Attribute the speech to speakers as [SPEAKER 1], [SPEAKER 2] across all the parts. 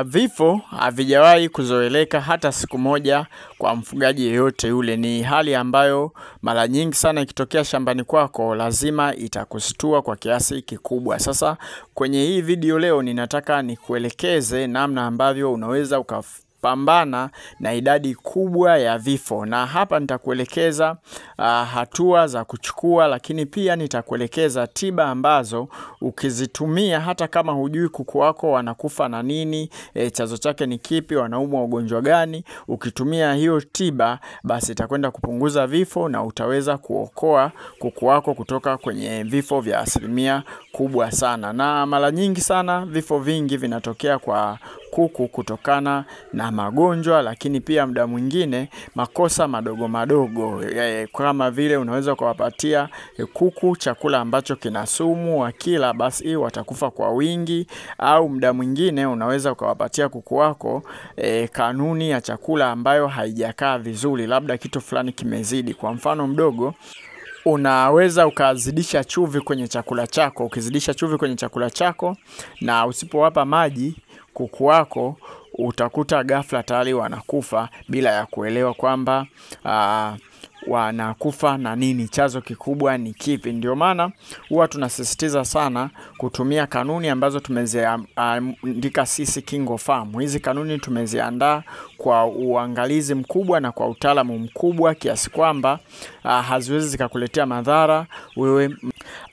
[SPEAKER 1] Vifo havijawahi kuzoeleka hata siku moja kwa mfugaji yeyote yule. Ni hali ambayo mara nyingi sana ikitokea shambani kwako lazima itakustua kwa kiasi kikubwa. Sasa kwenye hii video leo ninataka nikuelekeze namna ambavyo unaweza ukapambana na idadi kubwa ya vifo, na hapa nitakuelekeza hatua za kuchukua, lakini pia nitakuelekeza tiba ambazo ukizitumia hata kama hujui kuku wako wanakufa na nini, chanzo chake ni kipi, wanaumwa ugonjwa gani, ukitumia hiyo tiba basi itakwenda kupunguza vifo na utaweza kuokoa kuku wako kutoka kwenye vifo vya asilimia kubwa sana. Na mara nyingi sana vifo vingi vinatokea kwa kuku kutokana na magonjwa, lakini pia muda mwingine makosa madogo madogo, kama vile unaweza kuwapatia kuku chakula ambacho kina sumu, wakila basi watakufa kwa wingi, au muda mwingine unaweza kuwapatia kuku wako kanuni ya chakula ambayo haijakaa vizuri, labda kitu fulani kimezidi. Kwa mfano mdogo, unaweza ukazidisha chumvi kwenye chakula chako. Ukizidisha chumvi kwenye chakula chako na usipowapa maji kuku wako, utakuta ghafla tayari wanakufa bila ya kuelewa kwamba wanakufa na nini, chanzo kikubwa ni kipi. Ndio maana huwa tunasisitiza sana kutumia kanuni ambazo tumeziandika sisi KingoFarm. Hizi kanuni tumeziandaa kwa uangalizi mkubwa na kwa utaalamu mkubwa kiasi kwamba haziwezi zikakuletea madhara wewe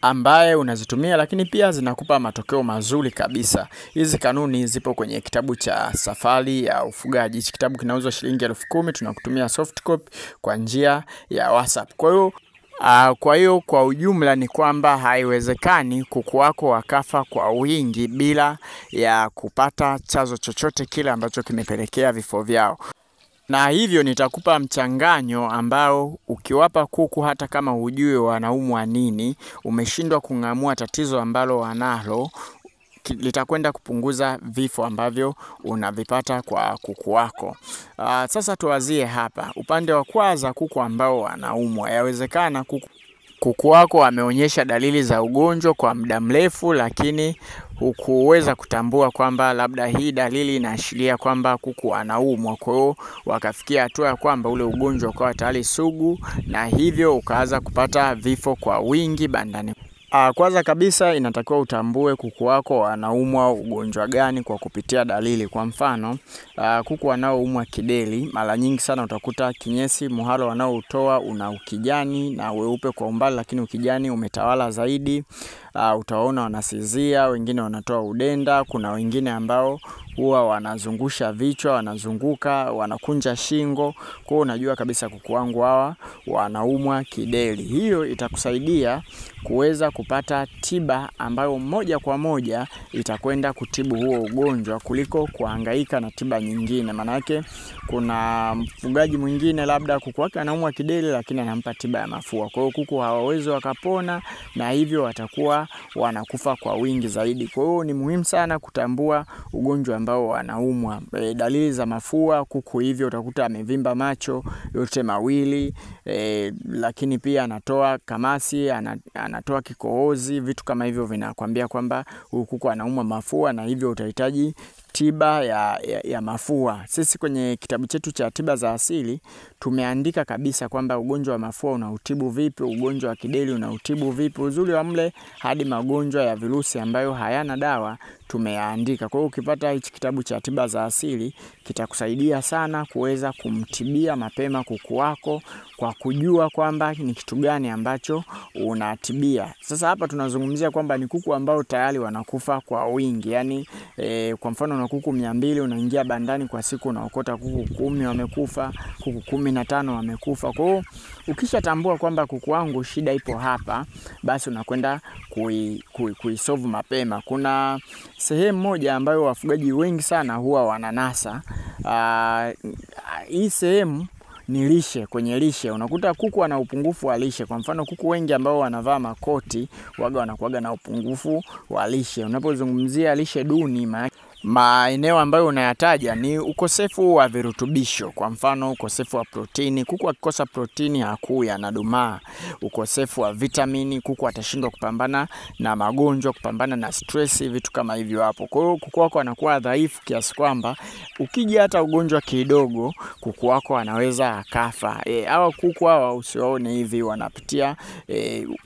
[SPEAKER 1] ambaye unazitumia, lakini pia zinakupa matokeo mazuri kabisa. Hizi kanuni zipo kwenye kitabu cha Safari ya Ufugaji. Hichi kitabu kinauzwa shilingi 10,000, tunakutumia soft copy kwa njia ya WhatsApp. Kwa hiyo kwa ujumla ni kwamba haiwezekani kuku wako wakafa kwa wingi bila ya kupata chanzo chochote kile ambacho kimepelekea vifo vyao. Na hivyo nitakupa mchanganyo ambao ukiwapa kuku, hata kama hujui wanaumwa nini, umeshindwa kung'amua tatizo ambalo wanalo, litakwenda kupunguza vifo ambavyo unavipata kwa kuku wako. Sasa tuwazie hapa upande wa kwanza, kuku ambao wanaumwa. Yawezekana kuku wako ameonyesha dalili za ugonjwa kwa muda mrefu, lakini hukuweza kutambua kwamba labda hii dalili inaashiria kwamba kuku anaumwa. Kwa hiyo wakafikia hatua ya kwamba ule ugonjwa ukawa tayari sugu, na hivyo ukaanza kupata vifo kwa wingi bandani. Kwanza kabisa inatakiwa utambue kuku wako wanaumwa ugonjwa gani kwa kupitia dalili. Kwa mfano, kuku wanaoumwa kideri, mara nyingi sana utakuta kinyesi muhalo wanaoutoa una ukijani na weupe kwa umbali, lakini ukijani umetawala zaidi. Utaona wanasizia, wengine wanatoa udenda, kuna wengine ambao huwa wanazungusha vichwa, wanazunguka, wanakunja shingo. Kwa hiyo unajua kabisa kuku wangu hawa wanaumwa kideri. Hiyo itakusaidia kuweza kupata tiba ambayo moja kwa moja itakwenda kutibu huo ugonjwa kuliko kuhangaika na tiba nyingine. Maana yake kuna mfugaji mwingine labda kuku wake anaumwa kideri lakini anampa tiba ya mafua. Kwa hiyo kuku hawawezi wakapona, na hivyo watakuwa wanakufa kwa wingi zaidi. Kwa hiyo ni muhimu sana kutambua ugonjwa ambao wanaumwa. Dalili za mafua, kuku hivyo utakuta amevimba macho yote mawili, lakini pia anatoa kamasi, anatoa kikohozi. Vitu kama hivyo vinakwambia kwamba kuku anaumwa mafua, na hivyo utahitaji tiba ya mafua. Sisi kwenye kitabu chetu cha tiba za asili tumeandika kabisa kwamba ugonjwa wa mafua unautibu vipi, ugonjwa wa kideri unautibu vipi. Uzuri wa mle hadi magonjwa ya virusi ambayo hayana dawa tumeandika. Kwa hiyo ukipata hichi kitabu cha tiba za asili kitakusaidia sana kuweza kumtibia mapema kuku wako kwa kujua kwamba ni kitu gani ambacho unatibia. Sasa hapa tunazungumzia kwamba ni kuku ambao tayari wanakufa kwa wingi. Yani kwa mfano una kuku 200, unaingia bandani kwa siku unaokota kuku 10 wamekufa, kuku 15 wamekufa. Kwa hiyo ukishatambua kwamba kuku wangu shida ipo hapa, basi unakwenda kuisolve mapema. Kuna sehemu moja ambayo wafugaji wengi sana huwa wananasa. Hii sehemu ni lishe. Kwenye lishe unakuta kuku ana upungufu wa lishe. Kwa mfano kuku wengi ambao wanavaa makoti wanakuwaga na upungufu wa lishe. Unapozungumzia lishe duni, Maeneo ambayo unayataja ni ukosefu wa virutubisho. Kwa mfano ukosefu wa protini, kuku akikosa protini hakui, anadumaa. Ukosefu wa vitamini, kuku atashindwa kupambana na magonjwa, kupambana na stress, vitu kama hivyo hapo. Kwa hiyo kuku wako anakuwa dhaifu kiasi kwamba ukija hata ugonjwa kidogo kuku wako anaweza akafa. Hawa kuku hawa usiwaone hivi, wanapitia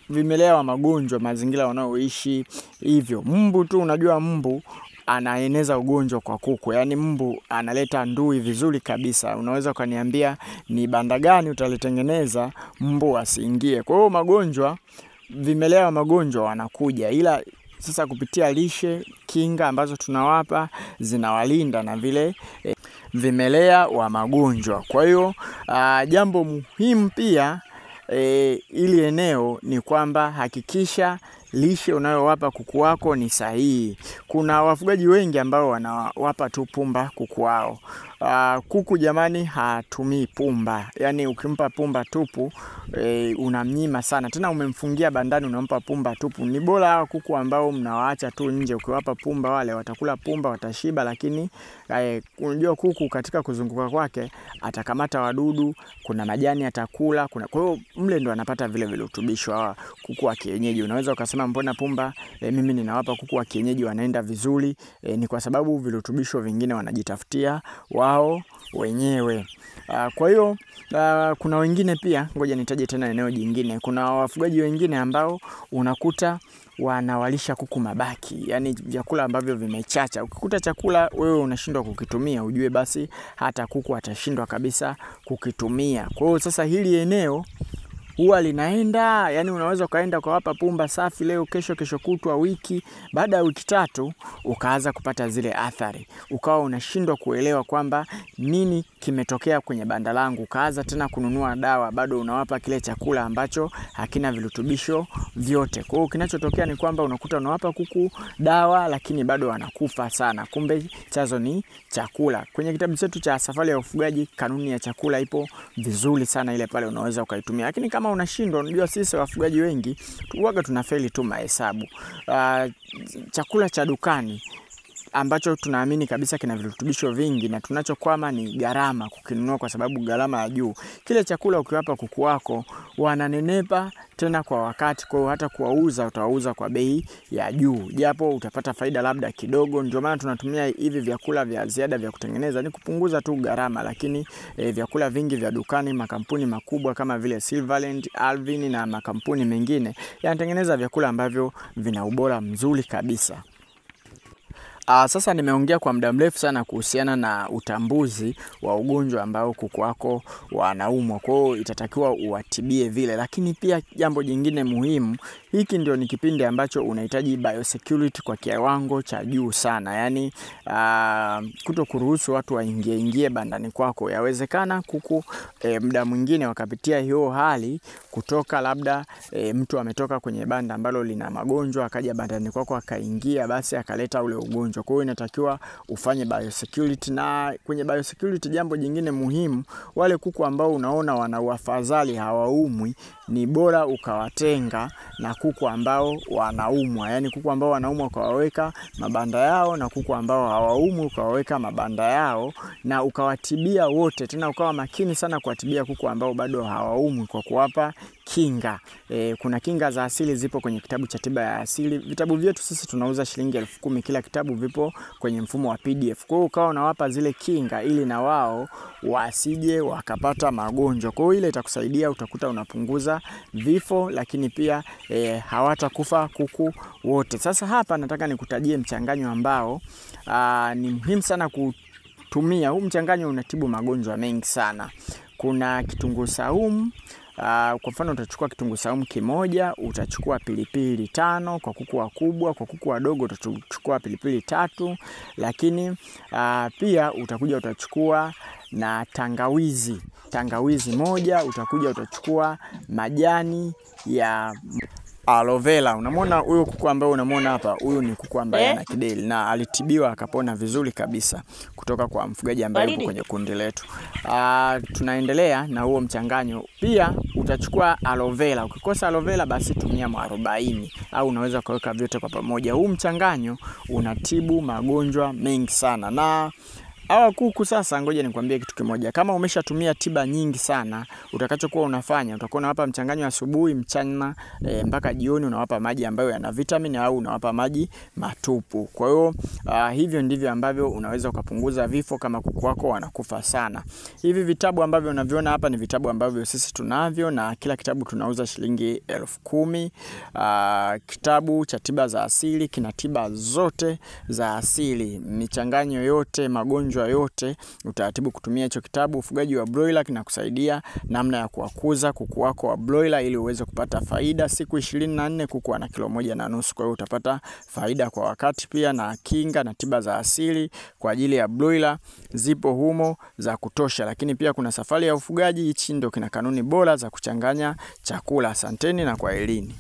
[SPEAKER 1] vimelea wa magonjwa mazingira wanaoishi hivyo. Mbu tu, unajua mbu anaeneza ugonjwa kwa kuku. Yaani mbu analeta ndui vizuri kabisa. Unaweza ukaniambia ni banda gani utalitengeneza mbu asiingie. Kwa hiyo magonjwa, vimelea wa magonjwa wanakuja, ila sasa kupitia lishe kinga ambazo tunawapa zinawalinda na vile vimelea wa magonjwa. Kwa hiyo jambo muhimu pia ili eneo ni kwamba hakikisha lishe unayowapa kuku wako ni sahihi. Kuna wafugaji wengi ambao wanawapa tu pumba kuku wao. Kuku jamani hatumii pumba. Yaani ukimpa pumba tupu unamnyima sana. Tena umemfungia bandani unampa pumba tupu. Ni bora hao kuku ambao mnawaacha tu nje, ukiwapa pumba wale watakula pumba, watashiba, lakini unajua kuku katika kuzunguka kwake atakamata wadudu, kuna majani atakula, kwa hiyo mle ndo anapata vile virutubisho. Hawa kuku wa kienyeji unaweza ukasema mbona pumba mimi ninawapa kuku wa kienyeji wanaenda vizuri, ni kwa sababu virutubisho vingine wanajitafutia wao wenyewe. Kwa hiyo kuna wengine pia, ngoja nitaje tena eneo jingine. Kuna wafugaji wengine ambao unakuta wanawalisha kuku mabaki, yani vyakula ambavyo vimechacha. Ukikuta chakula wewe unashindwa kukitumia, ujue basi hata kuku atashindwa kabisa kukitumia. Kwa hiyo sasa hili eneo huwa linaenda, yani unaweza ukaenda ukawapa pumba safi leo, kesho kutwa, wiki, baada ya wiki 3 ukaanza kupata zile athari. Ukawa unashindwa kuelewa kwamba nini kimetokea kwenye banda langu, ukaanza tena kununua dawa, bado unawapa kile chakula ambacho hakina virutubisho vyote. Kwa hiyo kinachotokea ni kwamba unakuta unawapa kuku dawa lakini bado wanakufa sana. Kumbe chanzo ni chakula. Kwenye kitabu chetu cha Safari ya Ufugaji, kanuni ya chakula ipo vizuri sana, ile pale unaweza ukaitumia. Lakini kama unashindwa, unajua sisi wafugaji wengi huaga tunafeli tu mahesabu. Chakula cha dukani ambacho tunaamini kabisa kina virutubisho vingi na tunachokwama ni gharama kukinunua, kwa sababu gharama ya juu. Kile chakula ukiwapa kuku wako wananenepa tena kwa wakati, kwa hata kuwauza utawauza kwa bei ya juu, japo utapata faida labda kidogo. Ndio maana tunatumia hivi vyakula vya ziada vya kutengeneza, ni kupunguza tu gharama. Lakini vyakula vingi vya dukani, makampuni makubwa kama vile Silverland, Alvin na makampuni mengine yanatengeneza vyakula ambavyo vina ubora mzuri kabisa. Sasa nimeongea kwa muda mrefu sana kuhusiana na utambuzi wa ugonjwa ambao kuku wako wanaumwa. Kwa hiyo itatakiwa uwatibie vile. Lakini pia jambo jingine muhimu, hiki ndio ni kipindi ambacho unahitaji biosecurity kwa kiwango cha juu sana. Yaani kutokuruhusu watu waingie bandani kwako. Yawezekana kuku muda mwingine wakapitia hiyo hali, kutoka labda mtu ametoka kwenye banda ambalo lina magonjwa akaja bandani kwako akaingia, basi akaleta ule ugonjwa. Kwa hiyo inatakiwa ufanye biosecurity. Na kwenye biosecurity jambo jingine muhimu, wale kuku ambao unaona wana uafadhali hawaumwi, ni bora ukawatenga na kuku ambao wanaumwa. Yaani kuku ambao wanaumwa ukawaweka mabanda yao, na kuku ambao hawaumwi ukawaweka mabanda yao, na ukawatibia wote. Tena ukawa makini sana kuwatibia kuku ambao bado hawaumwi kwa kuwapa kinga. Kuna kinga za asili zipo kwenye kitabu cha tiba ya asili. Vitabu vyetu sisi tunauza shilingi 10,000 kila kitabu, vipo kwenye mfumo wa PDF. Kwa hiyo ukawa unawapa zile kinga ili na wao wasije wakapata magonjwa. Kwa hiyo ile itakusaidia, utakuta unapunguza vifo, lakini pia hawatakufa kuku wote. Sasa hapa nataka nikutajie mchanganyo ambao ni muhimu sana kutumia. Huu mchanganyo unatibu magonjwa mengi sana. Kuna kitunguu saumu. Kwa mfano utachukua kitunguu saumu kimoja, utachukua pilipili 5 kwa kuku wakubwa, kwa kuku wadogo utachukua pilipili 3, lakini pia utakuja utachukua na tangawizi moja, utakuja utachukua majani ya aloe vera. Unamwona huyu kuku ambaye unamwona hapa, huyu ni kuku ambaye ana kideri na alitibiwa akapona vizuri kabisa kutoka kwa mfugaji ambaye yuko kwenye kundi letu. Tunaendelea na huo mchanganyo. Pia utachukua aloe vera. Ukikosa aloe vera basi tumia mwarobaini au unaweza kuweka vyote kwa pamoja. Huu mchanganyo unatibu magonjwa mengi sana. Na hawa kuku sasa, ngoja nikwambie kitu kimoja. Kama umeshatumia tiba nyingi sana, utakachokuwa unafanya, utakuwa unawapa mchanganyo asubuhi, mchana mpaka jioni, unawapa maji ambayo yana vitamini au unawapa maji matupu. Kwa hiyo hivyo ndivyo ambavyo unaweza kupunguza vifo kama kuku wako wanakufa sana. Hivi vitabu ambavyo unaviona hapa ni vitabu ambavyo sisi tunavyo, na kila kitabu tunauza shilingi 10,000. Kitabu cha tiba za asili kina tiba zote za asili, michanganyo yote, magonjwa yote, utaratibu kutumia hicho kitabu. Ufugaji wa broiler kinakusaidia namna ya kuwakuza kuku wako wa broiler ili uweze kupata faida. Siku 24 kuku ana kilo 1.5, kwa hiyo utapata faida kwa wakati. Pia na kinga na tiba za asili kwa ajili ya broiler zipo humo za kutosha. Lakini pia kuna safari ya ufugaji. Hichi ndio kina kanuni bora za kuchanganya chakula. Asanteni na kwaherini.